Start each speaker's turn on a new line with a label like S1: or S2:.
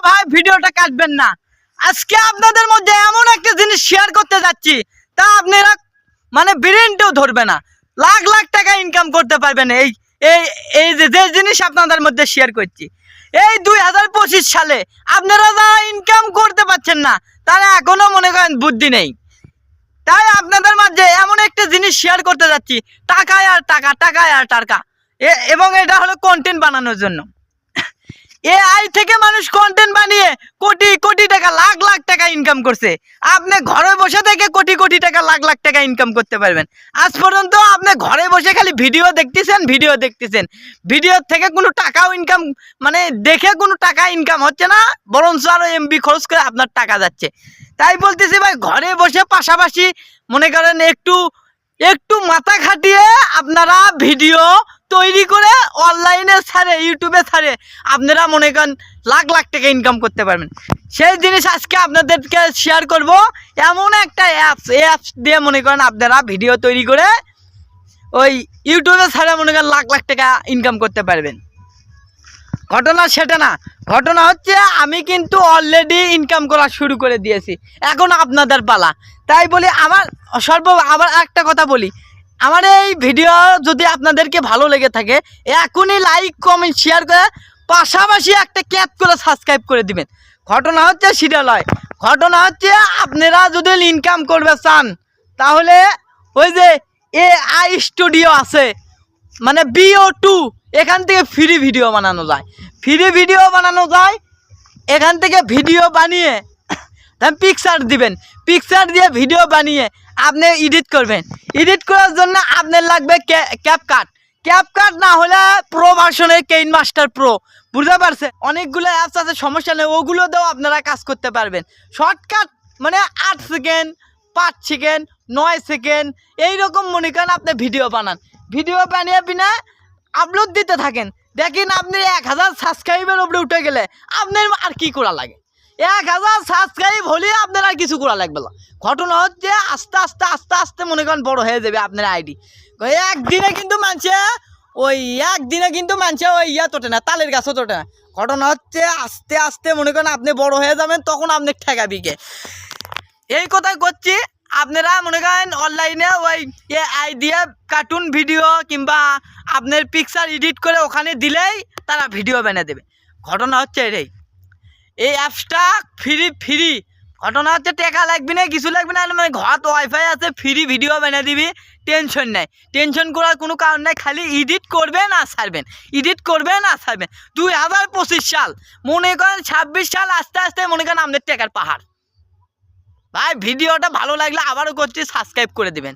S1: ভাই ভিডিওটা কাটবেন না। আজকে আপনাদের মধ্যে এমন একটা জিনিস শেয়ার করতে যাচ্ছি, তা আপনারা মানে ব্রেনটাও ধরবে না। লাখ লাখ টাকা ইনকাম করতে পারবেন এই এই এই যে জিনিস আপনাদের মধ্যে শেয়ার করছি। এই 2025 সালে আপনারা যারা ইনকাম করতে পারছেন না, তারা এখনো মনে করেন বুদ্ধি নেই। তাই আপনাদের মাঝে এমন একটা জিনিস শেয়ার করতে যাচ্ছি, টাকায় আর টাকা, টাকায় আর টাকা। এবং এটা হলো কন্টেন্ট বানানোর জন্য। এআই থেকে মানুষ কন্টেন্ট বানিয়ে কোটি কোটি টাকা, লাখ লাখ টাকা ইনকাম করছে। আপনি ঘরে বসে থেকে কোটি কোটি টাকা, লাখ লাখ টাকা ইনকাম করতে পারবেন। আজ পর্যন্ত আপনি ঘরে বসে খালি ভিডিও দেখতেছেন, ভিডিও থেকে কোনো টাকাও ইনকাম মানে দেখে কোনো টাকা ইনকাম হচ্ছে না, বরঞ্চ আরো এমবি খরচ করে আপনার টাকা যাচ্ছে। তাই বলতেছি ভাই, ঘরে বসে পাশাপাশি মনে করেন একটু মাথা খাটিয়ে আপনারা ভিডিও তৈরি করে অনলাইনে ছাড়ে, ইউটিউবে ছাড়ে আপনারা মনে করেন লাখ লাখ টাকা ইনকাম করতে পারবেন। সেই জিনিস আজকে আপনাদেরকে শেয়ার করব। এমন একটা অ্যাপস দিয়ে মনে করেন আপনারা ভিডিও তৈরি করে ওই ইউটিউবে ছাড়ে মনে করেন লাখ লাখ টাকা ইনকাম করতে পারবেন। ঘটনা সেটা না, ঘটনা হচ্ছে আমি কিন্তু অলরেডি ইনকাম করা শুরু করে দিয়েছি, এখন আপনাদের পালা। তাই বলি আবার একটা কথা বলি, আমার এই ভিডিও যদি আপনাদেরকে ভালো লেগে থাকে এখনই লাইক কমেন্ট শেয়ার করে পাশাপাশি একটা ক্যাপ করে সাবস্ক্রাইব করে দিবেন। ঘটনা হচ্ছে সেটা নয়, ঘটনা হচ্ছে আপনারা যদি ইনকাম করবে চান তাহলে ওই যে AI স্টুডিও আছে, মানে BO2, এখান থেকে ফ্রি ভিডিও বানানো যায়। এখান থেকে ভিডিও বানিয়ে পিকচার দিবেন, পিকচার দিয়ে ভিডিও বানিয়ে আপনি এডিট করবেন। এডিট করার জন্য আপনার লাগবে ক্যাপকাট না হলে প্রো ভার্সনের KineMaster Pro, বুঝতে পারছে? অনেকগুলো অ্যাপস আছে, সমস্যা নেই, ওগুলো দিয়েও আপনারা কাজ করতে পারবেন। শর্টকাট মানে 8 সেকেন্ড, 5 সেকেন্ড, 9 সেকেন্ড এইরকম মনে করেন আপনি ভিডিও বানিয়ে বিনা আপলোড দিতে থাকেন। দেখেন আপনি 1000 সাবস্ক্রাইবের উপরে উঠে গেলে আপনার আর কি করা লাগে? 1000 সাবস্ক্রাইব হলে আপনার আর কিছু করা লাগবে না। ঘটনা হচ্ছে আস্তে আস্তে মনে করেন বড় হয়ে যাবে আপনার আইডি। একদিনে কিন্তু মানুষে ওই ইয়া তোটে না, তালের গাছও তোটে না। ঘটনা হচ্ছে আস্তে আস্তে মনে করেন আপনি বড় হয়ে যাবেন, তখন আপনি ঠেকাবিকে। এই কথাই করছি, আপনারা মনে করেন অনলাইনে ওই AI দিয়ে কার্টুন ভিডিও কিংবা আপনার পিকচার এডিট করে ওখানে দিলেই তারা ভিডিও বানিয়ে দেবে। ঘটনা হচ্ছে এটাই, এই অ্যাপসটা ফ্রি। ঘটনা হচ্ছে টাকা লাগবে না, কিছু লাগবে না, মানে ঘর ওয়াইফাই আছে, ফ্রি ভিডিও বানিয়ে দিবি, টেনশন নাই। টেনশন করার কোনো কারণ নাই, খালি এডিট করবেন আর ছাড়বেন। 2025 সাল মনে করেন 26 সাল আস্তে আস্তে মনে করেন আমাদের টাকার পাহাড়। ভাই ভিডিওটা ভালো লাগলে আবারও করছি, সাবস্ক্রাইব করে দিবেন।